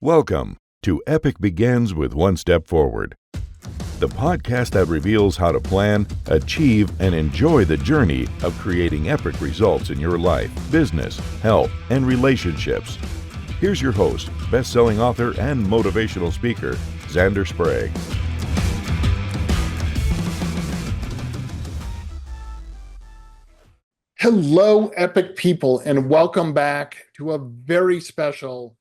Welcome to Epic Begins with One Step Forward, the podcast that reveals how to plan, achieve, and enjoy the journey of creating epic results in your life, business, health, and relationships. Here's your host, best-selling author and motivational speaker, Zander Sprague. Hello, epic people, and welcome back to a very special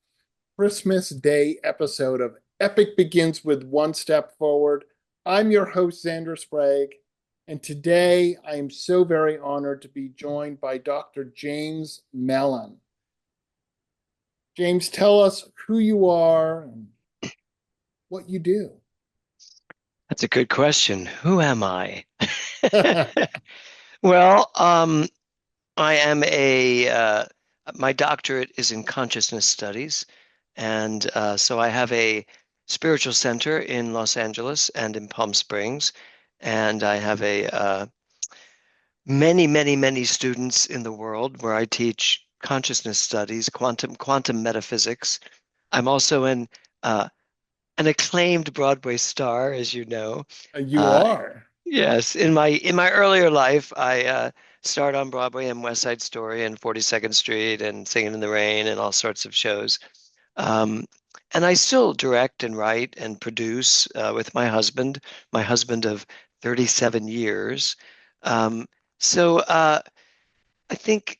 Christmas Day episode of Epic Begins with One Step Forward. I'm your host, Zander Sprague, and today I am so very honored to be joined by Dr. James Mellon. James, tell us who you are and what you do. That's a good question. Who am I? Well, I am my doctorate is in consciousness studies. And so I have a spiritual center in Los Angeles and in Palm Springs. And I have many students in the world where I teach consciousness studies, quantum metaphysics. I'm also an acclaimed Broadway star, as you know. You are. Yes. In my earlier life, I starred on Broadway and West Side Story and 42nd Street and Singing in the Rain and all sorts of shows. And I still direct and write and produce with my husband of 37 years. So I think,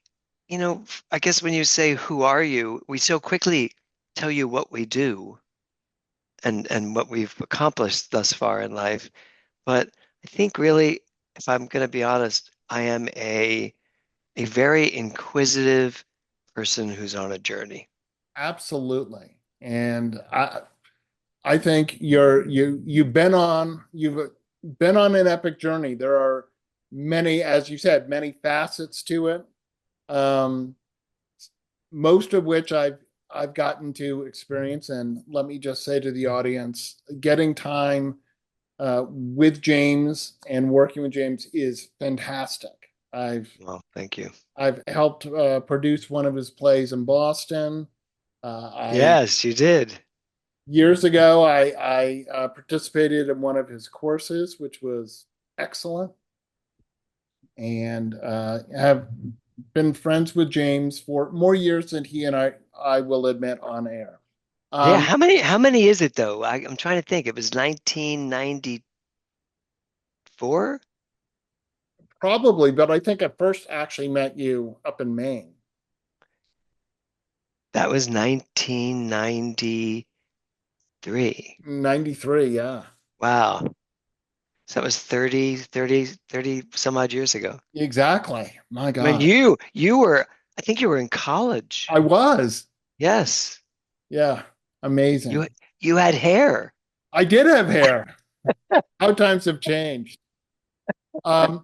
I guess when you say, who are you? We so quickly tell you what we do and what we've accomplished thus far in life. But I think really, if I'm going to be honest, I am a very inquisitive person who's on a journey. Absolutely. And I think you've been on an epic journey. There are many, as you said, many facets to it. Most of which I've gotten to experience, and let me just say to the audience, getting time with James and working with James is fantastic. Well, thank you. I've helped produce one of his plays in Boston. Yes, you did. Years ago, I participated in one of his courses, which was excellent, and have been friends with James for more years than he and I will admit on air. Yeah, how many is it though? I'm trying to think. It was 1994? Probably, but I think I first actually met you up in Maine. That was 1993. 93, yeah. Wow. So that was 30 some odd years ago. Exactly. My God. When you were, I think you were in college. I was. Yes. Yeah. Amazing. You had hair. I did have hair. How times have changed. But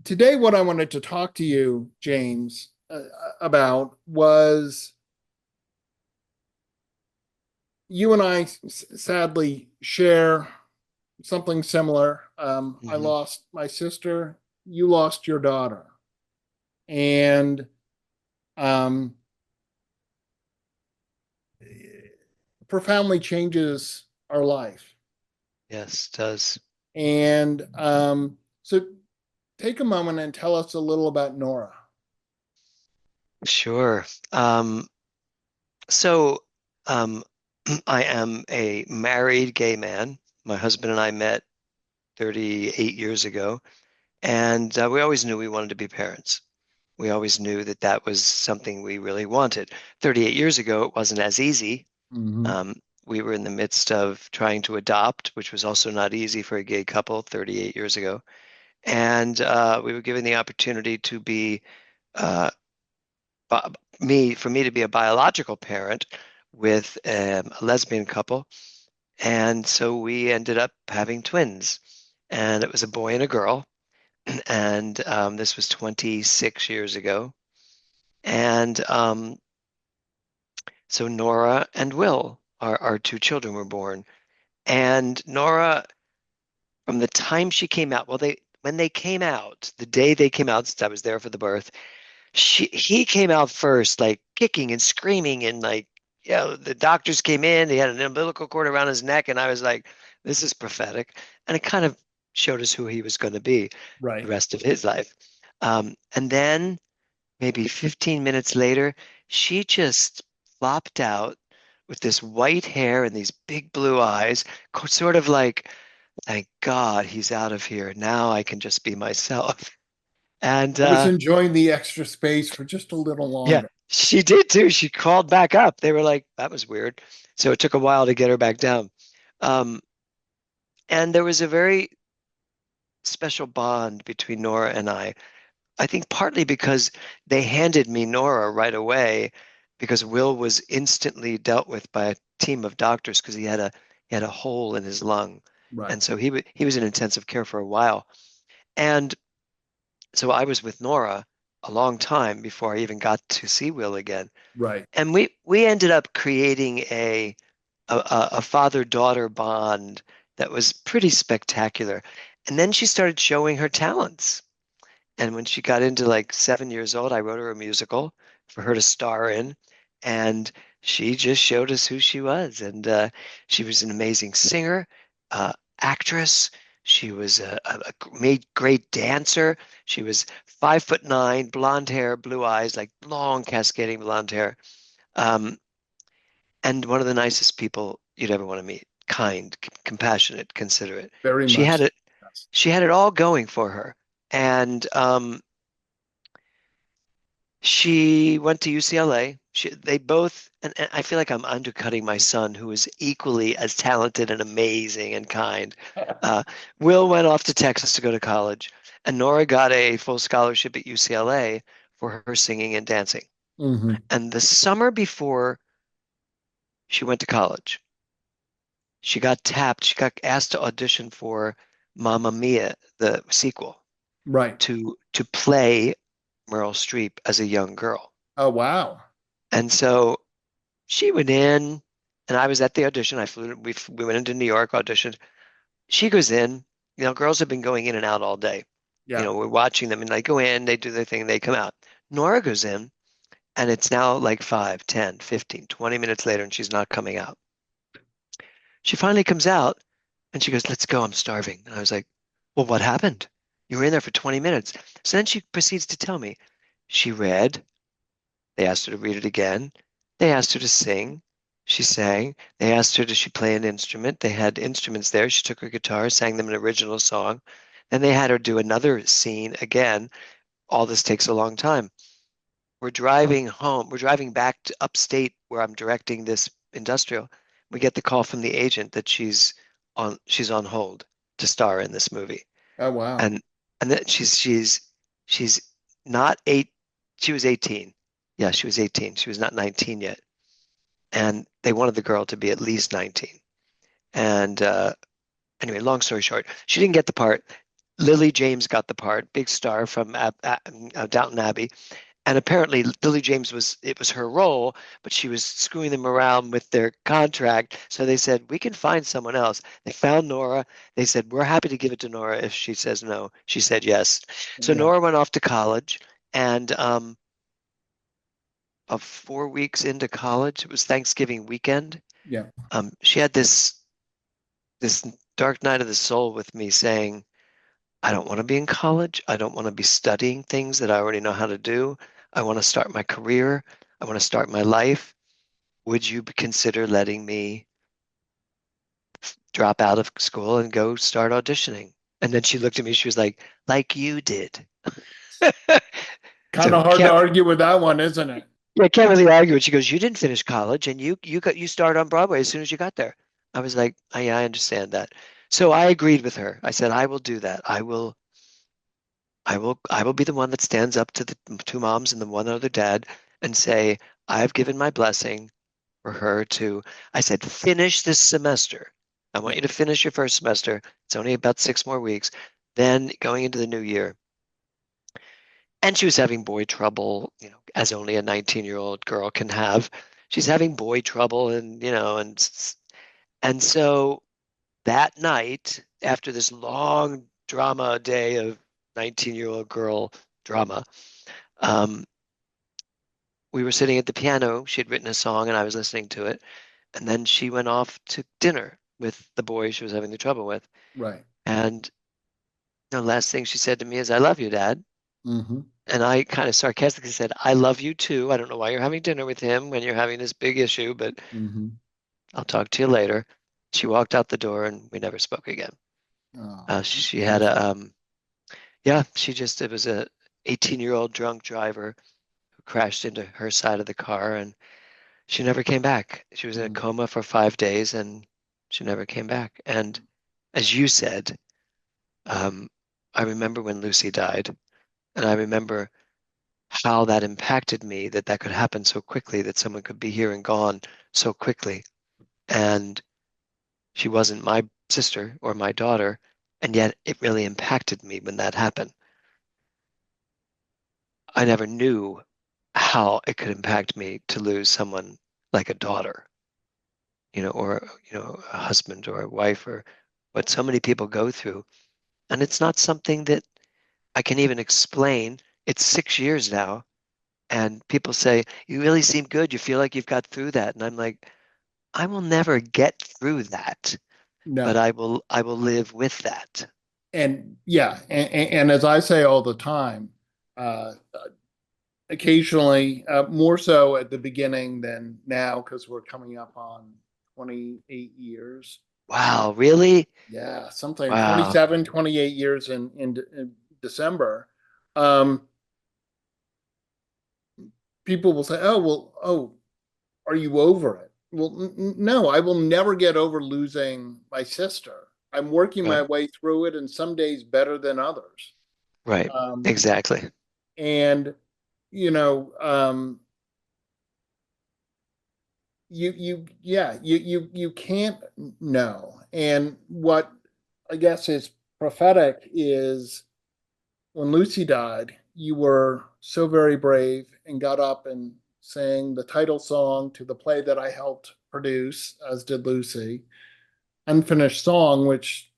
today, what I wanted to talk to you, James, about was you and I sadly share something similar. I lost my sister. You lost your daughter. And profoundly changes our life. Yes, it does. And so take a moment and tell us a little about Nora. Sure. So I am a married gay man. My husband and I met 38 years ago, and we always knew we wanted to be parents. We always knew that was something we really wanted. 38 years ago, it wasn't as easy. We were in the midst of trying to adopt, which was also not easy for a gay couple 38 years ago. And we were given the opportunity to be, for me to be a biological parent with a lesbian couple. And so we ended up having twins. And it was a boy and a girl. And this was 26 years ago. And so Nora and Will, our two children, were born. And Nora, from the time she came out, when they came out, the day they came out, since I was there for the birth, He came out first, like kicking and screaming, and like, the doctors came in. He had an umbilical cord around his neck, and I was like, this is prophetic. And it kind of showed us who he was going to be the Right. rest of his life. And then maybe 15 minutes later, she just flopped out with this white hair and these big blue eyes, sort of like, thank God he's out of here. Now I can just be myself. And I was enjoying the extra space for just a little yeah, longer. she did too. She crawled back up. They were like, that was weird. So it took a while to get her back down. Um, and there was a very special bond between Nora and I think partly because they handed me Nora right away because Will was instantly dealt with by a team of doctors because he had a hole in his lung. Right. And so he was in intensive care for a while. And so I was with Nora a long time before I even got to see Will again. Right. And we ended up creating a father-daughter bond that was pretty spectacular. And then she started showing her talents. And when she got into like 7 years old, I wrote her a musical for her to star in. And she just showed us who she was. And she was an amazing singer, actress. She was made great dancer. She was 5'9", blonde hair, blue eyes, like long cascading blonde hair. Um, and one of the nicest people you'd ever want to meet. Kind, compassionate, considerate. Very She much had so. it. Yes. She had it all going for her. And she went to UCLA. They both, and I feel like I'm undercutting my son, who is equally as talented and amazing and kind. Uh, Will went off to Texas to go to college, and Nora got a full scholarship at UCLA for her singing and dancing. Hmm. And the summer before she went to college, she got tapped. She got asked to audition for Mamma Mia, the sequel, Right. to play Meryl Streep as a young girl. Oh, wow. And so she went in, and I was at the audition. We went into New York, auditioned. She goes in. Girls have been going in and out all day. Yeah. We're watching them, and they go in, they do their thing, they come out. Nora goes in, and it's now like 5, 10, 15, 20 minutes later, and she's not coming out. She finally comes out, and she goes, "Let's go. I'm starving." And I was like, "Well, what happened? You were in there for 20 minutes." So then she proceeds to tell me she read. They asked her to read it again. They asked her to sing. She sang. They asked her, does she play an instrument? They had instruments there. She took her guitar, sang them an original song. Then they had her do another scene again. All this takes a long time. We're driving home. We're driving back to upstate where I'm directing this industrial. We get the call from the agent that she's on hold to star in this movie. Oh, wow. And and then she's not eight. She was 18. Yeah, she was 18. She was not 19 yet. And they wanted the girl to be at least 19. And anyway, long story short, she didn't get the part. Lily James got the part, big star from Downton Abbey. And apparently, Lily James it was her role, but she was screwing them around with their contract. So they said, we can find someone else. They found Nora. They said, we're happy to give it to Nora if she says no. She said yes. So Yeah. Nora went off to college, and of 4 weeks into college, it was Thanksgiving weekend. Yeah. She had this dark night of the soul with me saying, I don't want to be in college. I don't want to be studying things that I already know how to do. I want to start my career. I want to start my life. Would you consider letting me drop out of school and go start auditioning? And then she looked at me. She was like you did. Kind So of hard to can't argue with that one, isn't it? yeah, can't really argue it. She goes, you didn't finish college, and you started on Broadway as soon as you got there. I was like, oh, yeah, I understand that. So I agreed with her. I said, I will do that. I will be the one that stands up to the two moms and the one other dad and say, I've given my blessing for her to, I said, finish this semester. I want Yeah. you to finish your first semester. It's only about 6 more weeks. Then going into the new year. And she was having boy trouble, as only a 19-year-old girl can have. She's having boy trouble, and so that night, after this long drama day of 19-year-old girl drama, um, we were sitting at the piano. She had written a song and I was listening to it. And then she went off to dinner with the boy she was having the trouble with. Right. And the last thing she said to me is, "I love you, Dad." Mm-hmm. And I kind of sarcastically said, "I love you too. I don't know why you're having dinner with him when you're having this big issue, but Mm-hmm. I'll talk to you later." She walked out the door and we never spoke again. Oh, She had painful. yeah, it was a 18-year-old drunk driver who crashed into her side of the car and she never came back. She was in a Mm. coma for 5 days and she never came back. And as you said, um, I remember when Lucy died, and I remember how that impacted me that that could happen so quickly, that someone could be here and gone so quickly. And she wasn't my sister or my daughter, and yet it really impacted me when that happened. I never knew how it could impact me to lose someone like a daughter, or a husband or a wife, or what so many people go through. And it's not something that I can even explain. It's 6 years now, and people say, "You really seem good. You feel like you've got through that." And I'm like, I will never get through that, but No. I will live with that. And yeah, and as I say all the time, uh, occasionally, more so at the beginning than now, because we're coming up on 28 years. Wow, really? Yeah, something Wow. 27, 28 years in December. Um, People will say, "Oh, well, oh, are you over it?" Well, no, I will never get over losing my sister. I'm working my Right. way through it, and some days better than others. Right. Um, Exactly. and you know, you can't know. And what I guess is prophetic is when Lucy died, you were so very brave and got up and sang the title song to the play that I helped produce, as did Lucy, Unfinished Song, which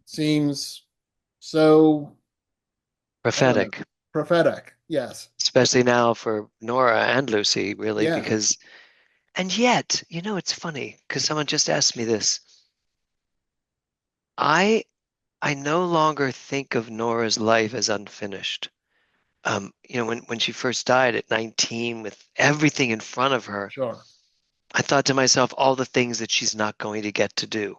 seems so, I don't know, Prophetic, prophetic. Yes. especially now for Nora and Lucy, really, Yeah. because, and yet, it's funny because someone just asked me this. I I no longer think of Nora's life as unfinished. When she first died at 19 with everything in front of her, Sure. I thought to myself, all the things that she's not going to get to do,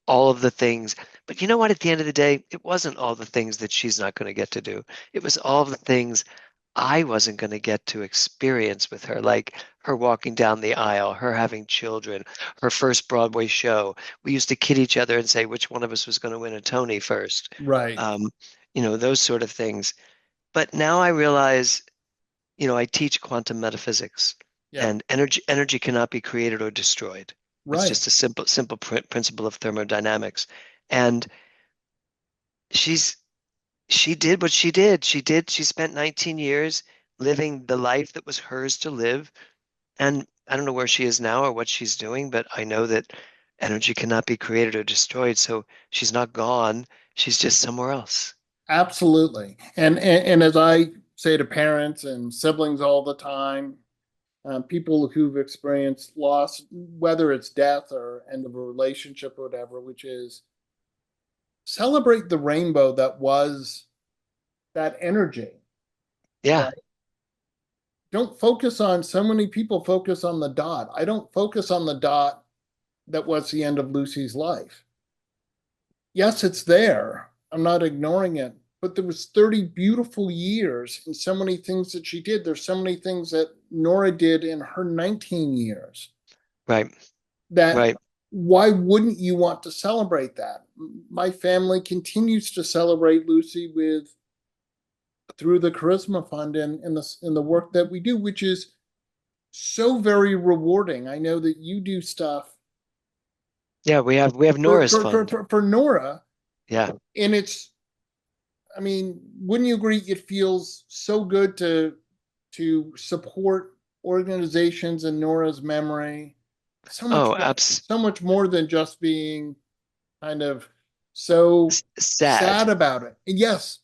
all of the things. But you know what? At the end of the day, it wasn't all the things that she's not going to get to do. It was all of the things I wasn't going to get to experience with her, like her walking down the aisle, her having children, her first Broadway show. We used to kid each other and say which one of us was going to win a Tony first. Right. Um, those sort of things. But now I realize, I teach quantum metaphysics, Yeah. and energy cannot be created or destroyed. It's Right. just a simple principle of thermodynamics. And she's she did what she did. She spent 19 years living the life that was hers to live. And I don't know where she is now or what she's doing, but I know that energy cannot be created or destroyed. So she's not gone. She's just somewhere else. Absolutely. And as I say to parents and siblings all the time, people who've experienced loss, whether it's death or end of a relationship or whatever, which is celebrate the rainbow that was that energy, Yeah, right? Don't focus on, so many people focus on the dot. I don't focus on the dot that was the end of Lucy's life. Yes, it's there. I'm not ignoring it, but there was 30 beautiful years and so many things that she did. There's so many things that Nora did in her 19 years right, that, right. why wouldn't you want to celebrate that? My family continues to celebrate Lucy with through the Charisma Fund and in the work that we do, which is so very rewarding. I know that you do stuff Yeah, we have for Nora's for for, fund. for, for Nora, Yeah. and it's, I mean, wouldn't you agree? It feels so good to support organizations in Nora's memory. So much Oh, more, so much more than just being kind of so sad sad. about it. And yes,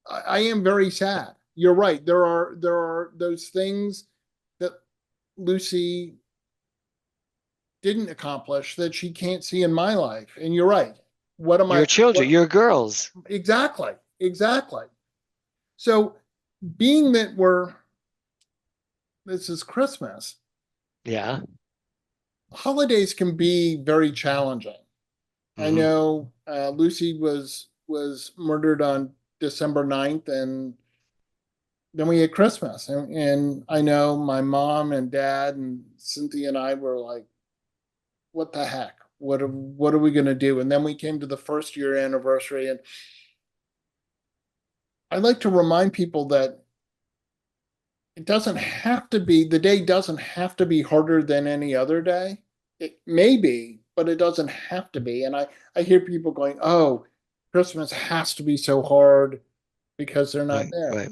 I am very sad. You're right. There are those things Lucy didn't accomplish that she can't see in my life. And you're right. What am Your I? children, What your girls. exactly? Exactly. So, being that this is Christmas, Yeah. holidays can be very challenging. I Hmm. know Lucy was murdered on December 9th, and then we had Christmas. And I know my mom and dad and Cynthia and I were like, what the heck? What are we going to do? And then we came to the first year anniversary. And I like to remind people that it doesn't have to be, the day doesn't have to be harder than any other day. It may be, but it doesn't have to be. And I hear people going, oh, Christmas has to be so hard because they're not Right, there. right.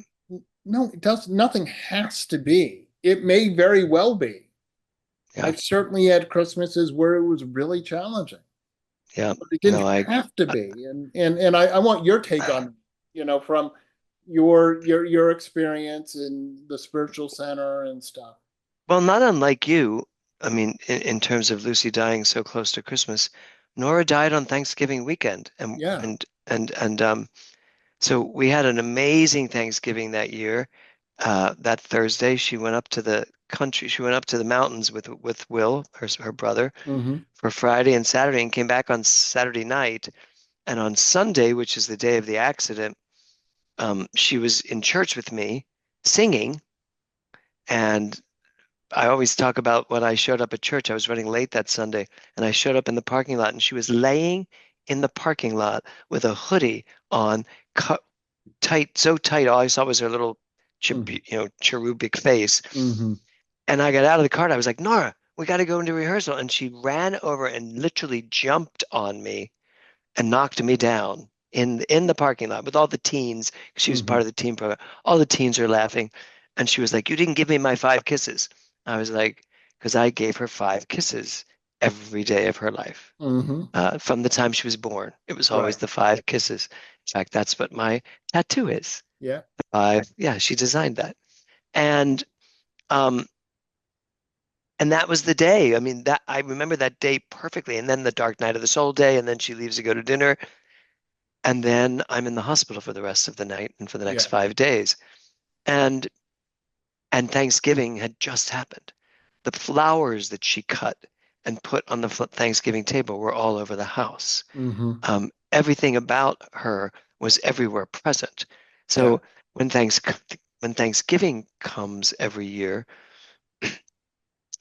No, it does. Nothing has to be. It may very well be. Yeah, I've certainly had Christmases where it was really challenging, yeah. but it No, didn't have to I- be. And I want your take on, from your experience in the spiritual center and stuff. well, not unlike you. I mean, in terms of Lucy dying so close to Christmas, Nora died on Thanksgiving weekend, Yeah. and so we had an amazing Thanksgiving that year. That Thursday, she went up to the country. She went up to the mountains with Will, her brother, Hmm. for Friday and Saturday, and came back on Saturday night. And on Sunday, which is the day of the accident, she was in church with me singing. And I always talk about when I showed up at church. I was running late that Sunday, and I showed up in the parking lot, and she was laying in the parking lot with a hoodie on, cut tight, so tight. All I saw was her little, Hmm. cherubic face. Hmm. And I got out of the car, and I was like, Nora, we got to go into rehearsal. And she ran over and literally jumped on me and knocked me down in the parking lot with all the teens. She was part Hmm. of the teen program. All the teens are laughing, and she was like, "You didn't give me my 5 kisses." I was like, "Because I gave her 5 kisses every day of her life, Hmm. from the time she was born. It was always Right. the 5 kisses. In fact, that's what my tattoo is. Yeah. Five. Yeah, she designed that, and um, and that was the day. I mean, that I remember that day perfectly. And then the dark night of the soul day, and then she leaves to go to dinner. And then I'm in the hospital for the rest of the night and for the next Yeah. 5 days. And and Thanksgiving had just happened. The flowers that she cut and put on the Thanksgiving table were all over the house. Hmm. Everything about her was everywhere present. Yeah. So when Thanksgiving comes every year,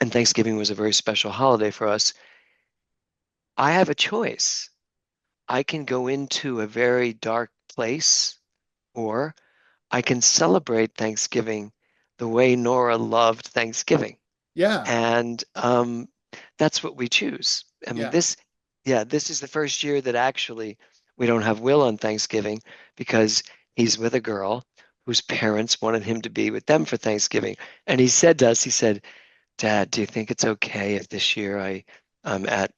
and Thanksgiving was a very special holiday for us, I have a choice. I can go into a very dark place, or I can celebrate Thanksgiving the way Nora loved Thanksgiving. Yeah. And that's what we choose. I mean, Yeah. yeah, this is the first year that actually we don't have Will on Thanksgiving because he's with a girl whose parents wanted him to be with them for Thanksgiving. And he said to us, he said, Dad, do you think it's okay if this year I'm at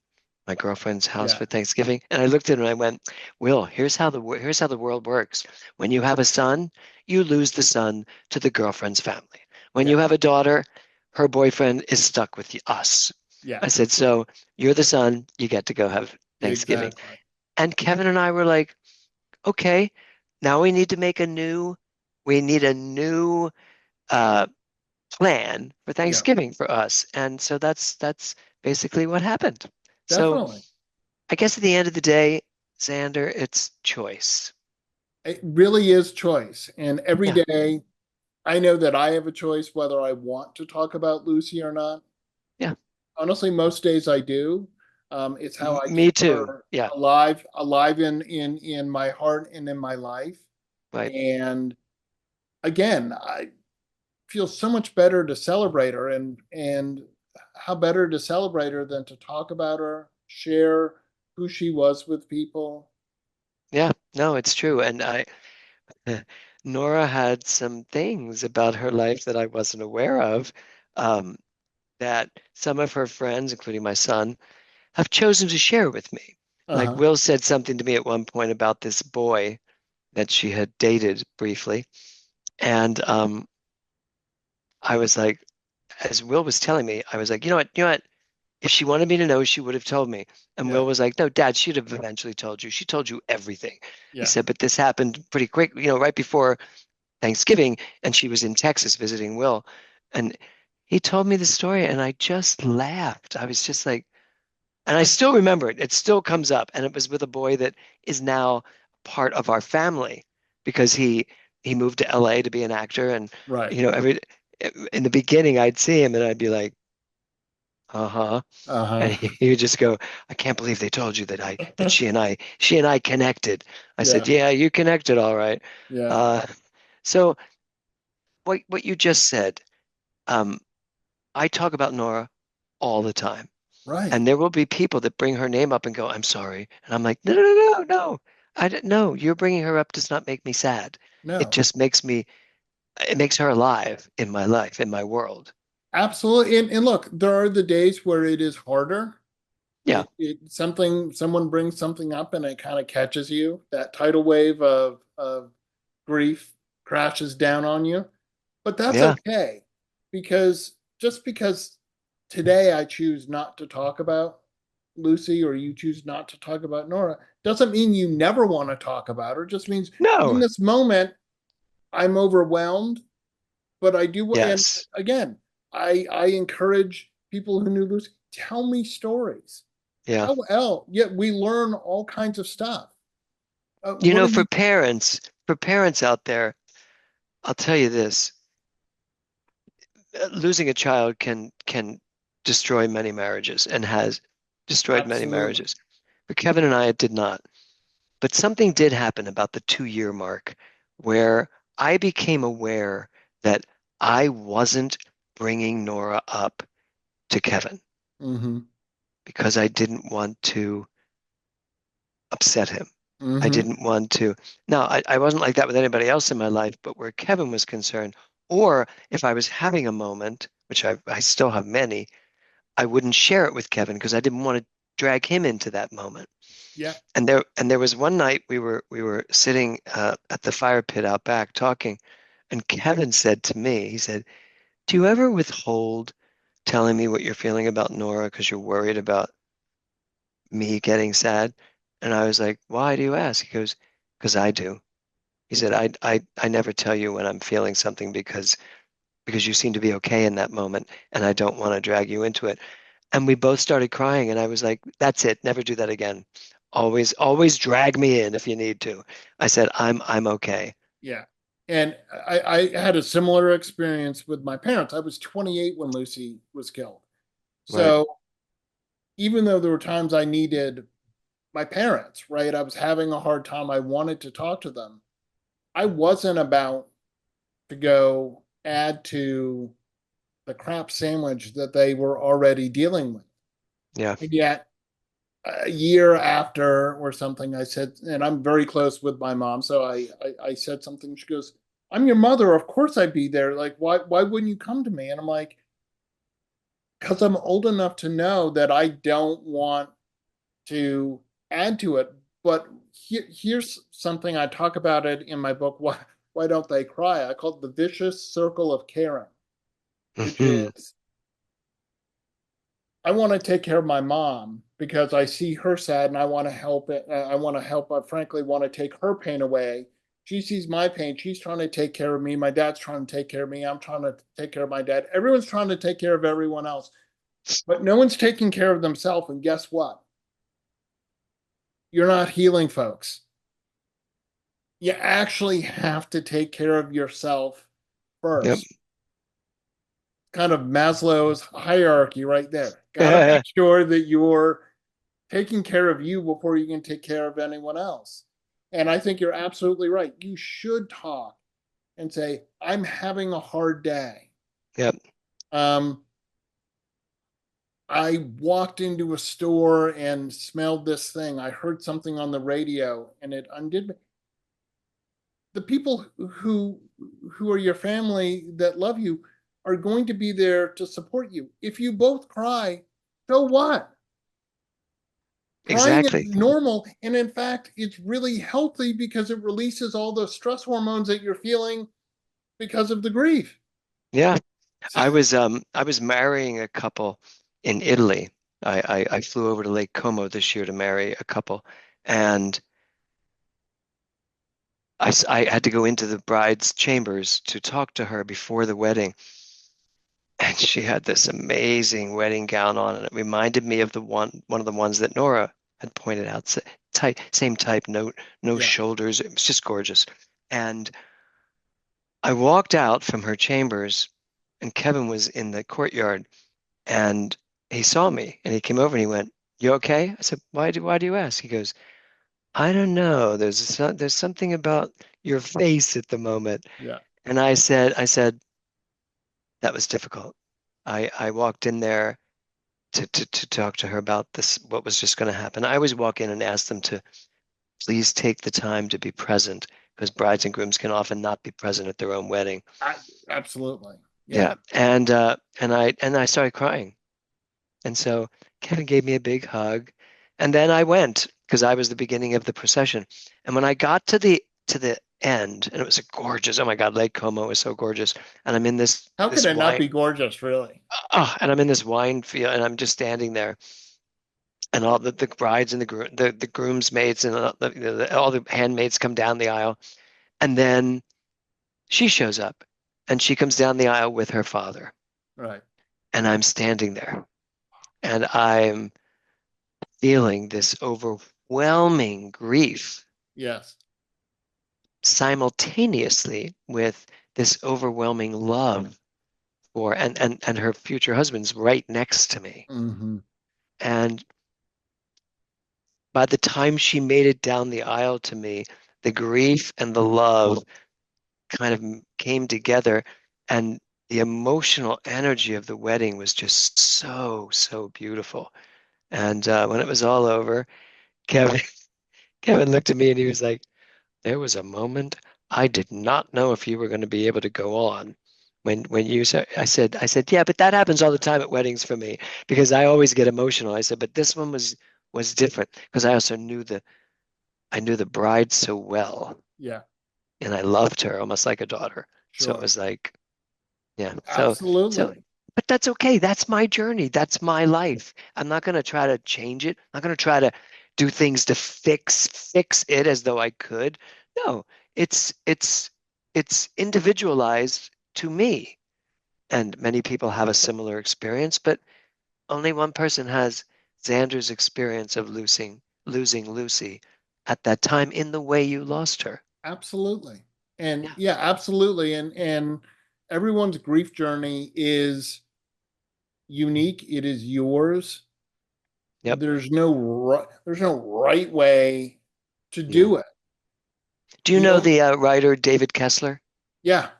my girlfriend's house Yeah. for Thanksgiving? And I looked at him and I went, Will, here's how the world works. When you have a son, you lose the son to the girlfriend's family. When Yeah. you have a daughter, her boyfriend is stuck with us. Yeah. I said, so you're the son, you get to go have Thanksgiving. Exactly. And Kevin and I were like, okay, now we need a new uh, plan for Yeah. Thanksgiving for us. And so that's basically what happened. So Definitely. I guess at the end of the day, Xander, it's choice. It really is choice. And every Yeah, day I know that I have a choice whether I want to talk about Lucy or not. yeah. Honestly, most days I do. It's how I Me keep too. her Yeah, alive in my heart and in my life. right. And again, I feel so much better to celebrate her, and how better to celebrate her than to talk about her, share who she was with people. Yeah, no, it's true. And Nora had some things about her life that I wasn't aware of, um, that some of her friends, including my son, have chosen to share with me. Like Uh-huh. Will said something to me at one point about this boy that she had dated briefly. And I was like, as Will was telling me, I was like, you know what? If she wanted me to know, she would have told me. And Yeah. Will was like, no, Dad, she'd have eventually told you. She told you everything. He Yeah. said, but this happened pretty quick, right before Thanksgiving, and she was in Texas visiting Will. And he told me the story, and I just laughed. I was just like, and I still remember it. It still comes up. And it was with a boy that is now part of our family because he moved to LA to be an actor. And, Right. every in the beginning I'd see him and I'd be like, uh-huh. And Uh-huh. he would just go, I can't believe they told you that she and I connected. I said, Yeah. yeah, you connected all right. Yeah. Uh, so what you just said, um, I talk about Nora all the time. Right. And there will be people that bring her name up and go, I'm sorry. And I'm like, no, no, no, no, no. I don't know. You're bringing her up does not make me sad. It No. just it makes her alive in my life, in my world. Absolutely. And look, there are the days where it is harder. Yeah. Someone brings something up and it kind of catches you. That tidal wave of grief crashes down on you. But that's Yeah. okay because just because today I choose not to talk about Lucy or you choose not to talk about Nora doesn't mean you never want to talk about her. It just means in No. this moment I'm overwhelmed, but I do. And Yes. again, I encourage people who knew Lucy, tell me stories. Yeah. How else? Yet we learn all kinds of stuff. You What know, are you? for parents out there, I'll tell you this, losing a child can destroy many marriages and has destroyed many Absolutely. marriages. For Kevin and I, it did not. But something did happen about the 2 year mark where I became aware that I wasn't bringing Nora up to Kevin Mm-hmm. because I didn't want to upset him. I Mm-hmm. didn't want to. Now, I wasn't like that with anybody else in my life, but where Kevin was concerned, or if I was having a moment, which I still have many, I wouldn't share it with Kevin because I didn't want to drag him into that moment. Yeah. And there was one night we were sitting at the fire pit out back talking, and Kevin said to me, he said, "Do you ever withhold telling me what you're feeling about Nora because you're worried about me getting sad?" And I was like, "Why do you ask?" He goes, "Because I do." He said, Yeah. "I never tell you when I'm feeling something because you seem to be okay in that moment, and I don't want to drag you into it." And we both started crying, and I was like, "That's it. Never do that again. Always drag me in if you need to." I said, I'm okay." Yeah. And I had a similar experience with my parents. I was 28 when Lucy was killed. Right. So even though there were times I needed my parents, right? I was having a hard time. I wanted to talk to them. I wasn't about to go add to the crap sandwich that they were already dealing with. Yeah. And yet, a year after or something, I said, and I'm very close with my mom, so I said something. She goes, "I'm your mother. Of course I'd be there. Like, why wouldn't you come to me?" And I'm like, "Because I'm old enough to know that I don't want to add to it." But here's something I talk about it in my book. Why don't they cry? I call it the vicious circle of caring, which Hmm. is I want to take care of my mom because I see her sad and I want to help it. I want to help. I frankly want to take her pain away. She sees my pain. She's trying to take care of me. My dad's trying to take care of me. I'm trying to take care of my dad. Everyone's trying to take care of everyone else, but no one's taking care of themselves. And guess what? You're not healing, folks. You actually have to take care of yourself Yep. first. Kind of Maslow's hierarchy right there. Got to make sure that you're taking care of you before you can take care of anyone else. And I think you're absolutely right. You should talk and say, I'm having a hard day. Yep. Um, I walked into a store and smelled this thing. I heard something on the radio and it undid me. The people who are your family that love you are going to be there to support you. If you both cry, so what? Crying is Exactly. normal. And in fact, it's really healthy because it releases all the stress hormones that you're feeling because of the grief. Yeah. I was marrying a couple in Italy. I flew over to Lake Como this year to marry a couple, and I had to go into the bride's chambers to talk to her before the wedding. And she had this amazing wedding gown on, and it reminded me of the one of the ones that Nora had pointed out. Type, same type, no Yeah. shoulders. It was just gorgeous. And I walked out from her chambers, and Kevin was in the courtyard, and he saw me, and he came over and he went, "You okay?" I said, "Why do you ask?" He goes, "I don't know. There's something about your face at the moment." Yeah. And I said that was difficult. I walked in there to talk to her about this, what was just going to happen. I always walk in and ask them to please take the time to be present because brides and grooms can often not be present at their own wedding. I, absolutely. Yeah. Yeah, and I started crying, and so Kevin gave me a big hug, and then I went because I was the beginning of the procession, and when I got to the end, and it was a gorgeous, oh my God, Lake Como was so gorgeous, and I'm in this How could this it not wine, be gorgeous, really? oh, and I'm in this wine field, and I'm just standing there and all the brides and the groomsmaids and all the handmaids come down the aisle, and then she shows up, and she comes down the aisle with her father, Right. and I'm standing there, and I'm feeling this overwhelming grief Yes. simultaneously with this overwhelming love for and her future husband's right next to me. Hmm. And by the time she made it down the aisle to me, the grief and the love kind of came together, and the emotional energy of the wedding was just so beautiful. And when it was all over, Kevin Kevin looked at me and he was like, "There was a moment I did not know if you were going to be able to go on." When you said, I said, "Yeah, but that happens all the time at weddings for me because I always get emotional." I said, "But this one was different because I also knew the bride so well, Yeah. and I loved her almost like a daughter." So it Sure. was like, yeah. So, Absolutely. but that's okay. That's my journey. That's my life. I'm not going to try to change it. I'm not going to try to do things to fix it as though I could. No, it's individualized to me. And many people have a similar experience, but only one person has Xander's experience of losing Lucy at that time in the way you lost her. Absolutely. And Yeah. yeah, absolutely. And everyone's grief journey is unique. It is yours. Yep. There's no right way to Yeah. do it. Do you The know only the writer David Kessler? Yeah.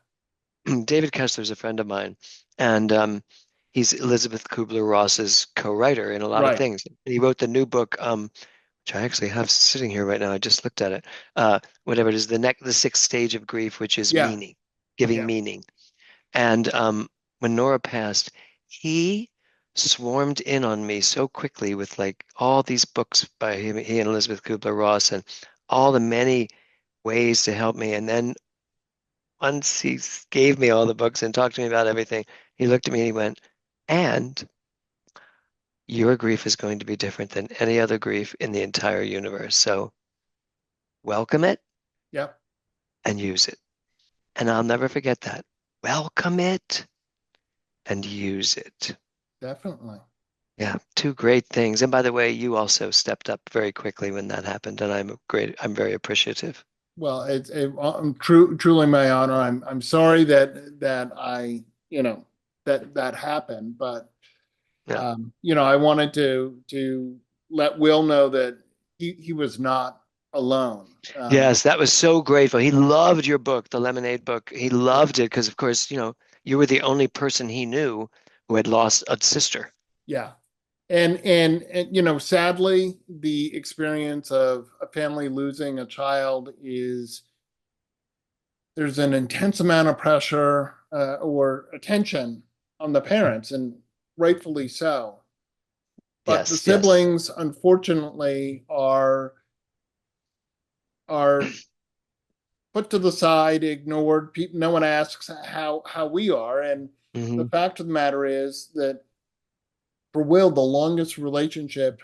David Kessler's a friend of mine, and he's Elizabeth Kubler-Ross's co-writer in a lot of Right. things. He wrote the new book, which I actually have sitting here right now. I just looked at it. Whatever it is, the sixth stage of grief, which is Yeah. meaning, giving Yeah. meaning. And when Nora passed, he swarmed in on me so quickly with like all these books by him, he and Elizabeth Kubler-Ross, and all the many ways to help me. And then once he gave me all the books and talked to me about everything, he looked at me and he went, "And your grief is going to be different than any other grief in the entire universe. So welcome it Yep. and use it." And I'll never forget that. Welcome it and use it. Definitely. Yeah, two great things. And by the way, you also stepped up very quickly when that happened, and I'm very appreciative. Well, truly my honor. I'm sorry that that happened, but Yeah. I wanted to let Will know that he was not alone. Yes, that was so grateful. He loved your book, the Lemonade book. He Yeah, loved it because, of course, you were the only person he knew who had lost a sister. yeah, and sadly, the experience of a family losing a child is there's an intense amount of pressure or attention on the parents, and rightfully so. But the Yes, yes. siblings, unfortunately, are put to the side, ignored. No one asks how we are, and The Hmm. fact of the matter is that for Will, the longest relationship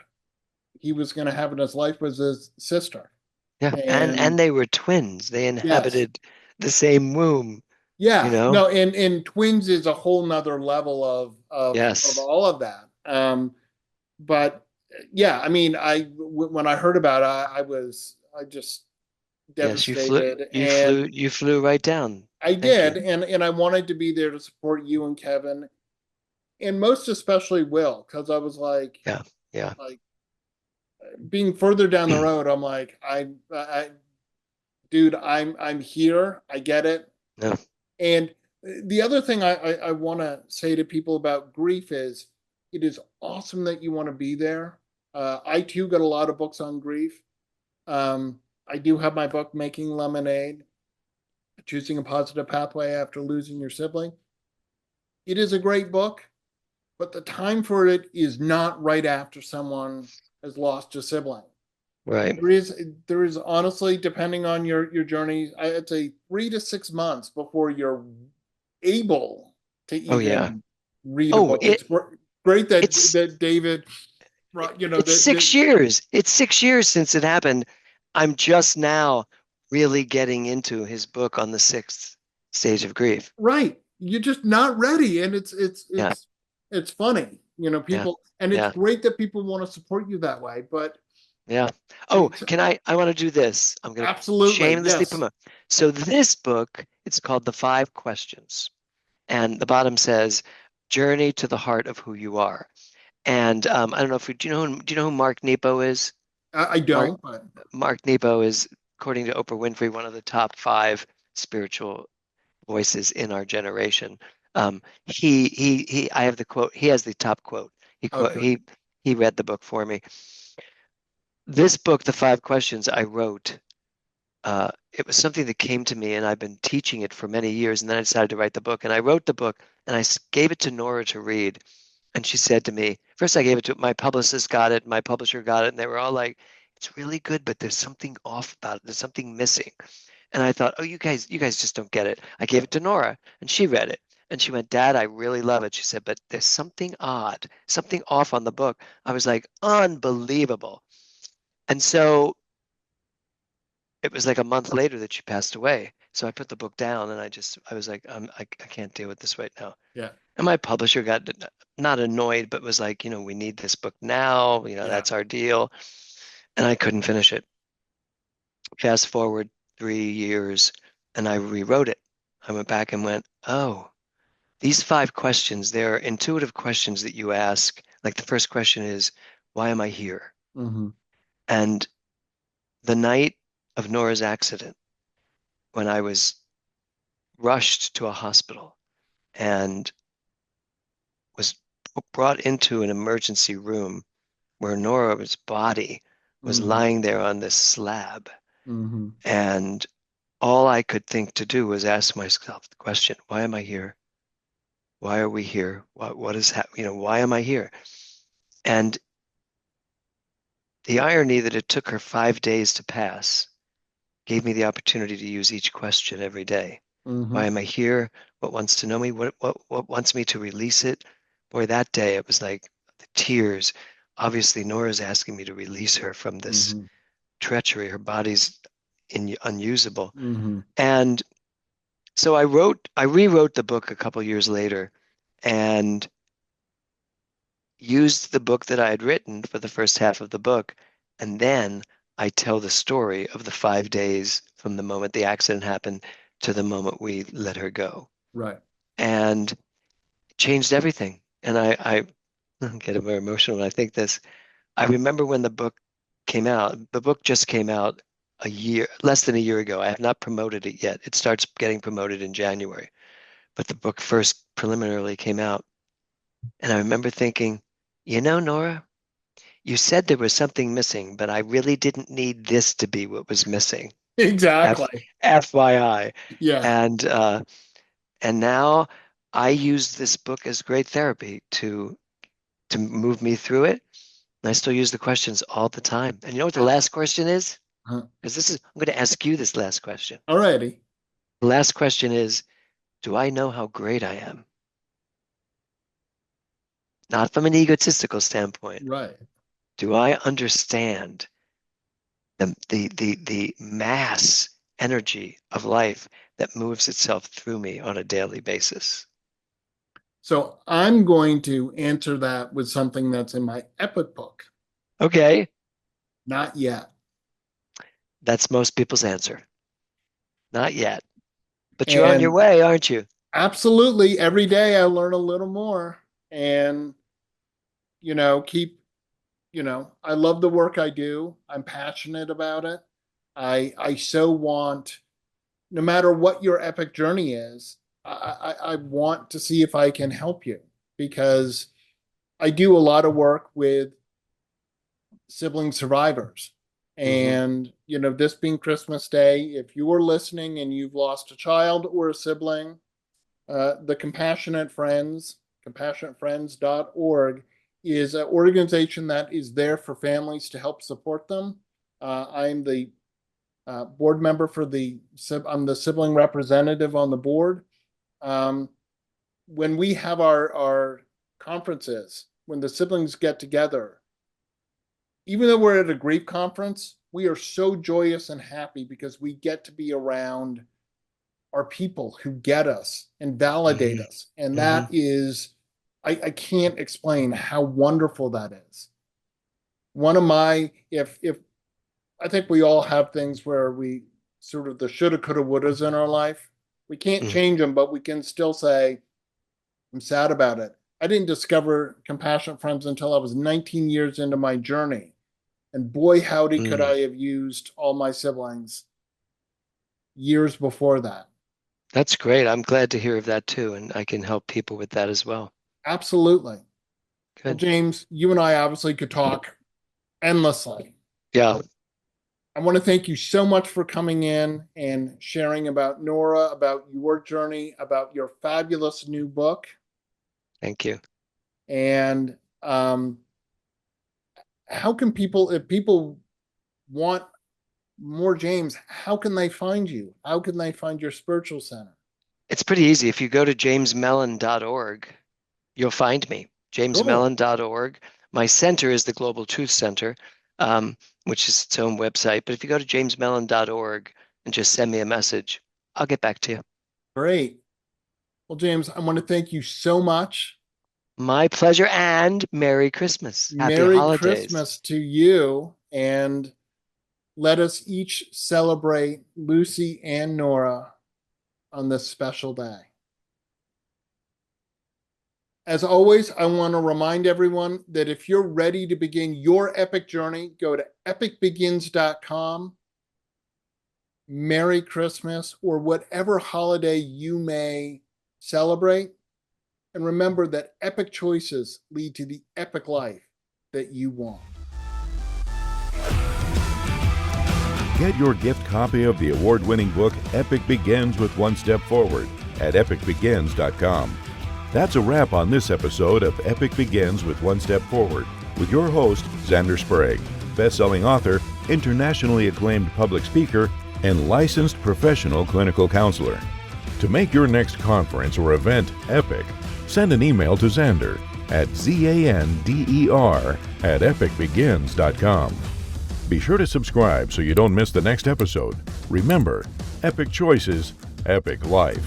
he was going to have in his life was his sister. Yeah, And and they were twins. They yes, inhabited the same womb, you yeah, know? no, and twins is a whole nother level of Yes. all of that. But yeah, I mean, when I heard about it, I just Yes, devastated, and you flew right down. I Thank did, you. and I wanted to be there to support you and Kevin, and most especially Will, because I was Yeah. Yeah. like being further down the road, I'm like, dude, I'm here, I get it, No. and the other thing I want to say to people about grief is, it is awesome that you want to be there. I too got a lot of books on grief. I do have my book, Making Lemonade, Choosing a Positive Pathway After Losing Your Sibling. It is a great book, but the time for it is not right after someone has lost a sibling. Right. There is honestly, depending on your journey, I'd say 3 to 6 months before you're able to Oh yeah. even read a Oh, book. It's great it's that David, it's 6 years. It's 6 years since it happened. I'm just now really getting into his book on the sixth stage of grief. right. You're just not ready, and Yeah. it's funny, Yeah. people, and it's Yeah. great that people want to support you that way. But Yeah. I Oh, mean, I want to do this. I'm going to absolutely, shamelessly yes. promote. So this book, it's called The Five Questions. And the bottom says, Journey to the Heart of Who You Are. And I don't know if you, do you know who Mark Nepo is? I Mark don't, but Mark Nepo is, according to Oprah Winfrey, one of the top five spiritual voices in our generation. I have the quote. He has the top quote. He quote okay. he read the book for me. This book, The Five Questions, I wrote. It was something that came to me, and I've been teaching it for many years. And then I decided to write the book, and I wrote the book, and gave it to Nora to read. And she said to me, first I gave it to my publicist, got it, my publisher got it, and they were all like, "It's really good, but there's something off about it. There's something missing." And I thought, "Oh, you guys just don't get it." I gave it to Nora, and she read it, and she went, "Dad, I really love it." She said, "But there's something odd, something off on the book." I was like, "Unbelievable!" And so it was like a month later that she passed away. So I put the book down, and I was like, I can't deal with this right now. Yeah, And my publisher got not annoyed, but was like, we need this book now. yeah. That's our deal. And I couldn't finish it. Fast forward 3 years, and I rewrote it. I went back and went, oh, these five questions, they're intuitive questions that you ask. Like the first question is, why am I here? Hmm. And the night of Nora's accident, when I was rushed to a hospital and was brought into an emergency room where Nora's body was Hmm. lying there on this slab. Hmm. And all I could think to do was ask myself the question, why am I here? Why are we here? What is happening? Why am I here? And the irony that it took her 5 days to pass gave me the opportunity to use each question every day. Why Hmm. am I here? What wants to know me? What wants me to release it? Boy, that day it was like the tears. Obviously, Nora's asking me to release her from this Hmm. treachery. Her body's unusable. Hmm. And so I rewrote the book a couple years later and used the book that I had written for the first half of the book. And then I tell the story of the 5 days from the moment the accident happened to the moment we let her go. Right. And it changed everything. And I get very emotional when I think this. I remember when the book came out. The book just came out less than a year ago. I have not promoted it yet. It starts getting promoted in January. But the book first preliminarily came out. And I remember thinking, Nora, you said there was something missing, but I really didn't need this to be what was missing. F Exactly. FYI. Yeah. And now I use this book as great therapy to move me through it. And I still use the questions all the time. And you know what the last question is? Uh, Because I'm going to ask you this last question. Alrighty. The last question is, do I know how great I am? not from an egotistical standpoint. Right. Do I understand the mass energy of life that moves itself through me on a daily basis? So I'm going to answer that with something that's in my epic book. Okay, Not yet. that's most people's answer. Not yet. But you're on your And way, aren't you? absolutely, every day I learn a little more. And, keep, I love the work I do. I'm passionate about it. I so want, no matter what your epic journey is, I want to see if I can help you, because I do a lot of work with sibling survivors. Hmm. And, this being Christmas Day, if you are listening and you've lost a child or a sibling, the compassionatefriends.org is an organization that is there for families to help support them. I'm the board member I'm the sibling representative on the board. Um, when we have our conferences, when the siblings get together, even though we're at a grief conference, we are so joyous and happy because we get to be around our people who get us and validate Hmm. us. And Hmm. that is, I can't explain how wonderful that is. One of my, if I think we all have things where we sort of the shoulda, coulda, wouldas in our life. We can't Hmm. change them, but we can still say, I'm sad about it. I didn't discover Compassionate Friends until I was 19 years into my journey. And boy, howdy, could Mm. I have used all my siblings years before that. That's great. I'm glad to hear of that too, and I can help people with that as well. Absolutely. Well, Good. James, you and I obviously could talk endlessly. Yeah. I want to thank you so much for coming in and sharing about Nora, about your journey, about your fabulous new book. Thank you. And how can people, if people want more James, how can they find you? How can they find your spiritual center? It's pretty easy. If you go to jamesmellon.org, you'll find me. Cool. jamesmellon.org. My center is the Global Truth Center, which is its own website. But if you go to jamesmellon.org and just send me a message, I'll get back to you. Great. Well, James, I want to thank you so much. My pleasure, and Merry Christmas. Happy Merry holidays. Christmas to you. And let us each celebrate Lucy and Nora on this special day. As always, I want to remind everyone that if you're ready to begin your epic journey, go to epicbegins.com. Merry Christmas, or whatever holiday you may celebrate. And remember that epic choices lead to the epic life that you want. Get your gift copy of the award-winning book Epic Begins with One Step Forward at epicbegins.com. That's a wrap on this episode of Epic Begins with One Step Forward with your host, Zander Sprague, best-selling author, internationally acclaimed public speaker, and licensed professional clinical counselor. To make your next conference or event epic, send an email to Zander at zander@epicbegins.com. Be sure to subscribe so you don't miss the next episode. Remember, epic choices, epic life.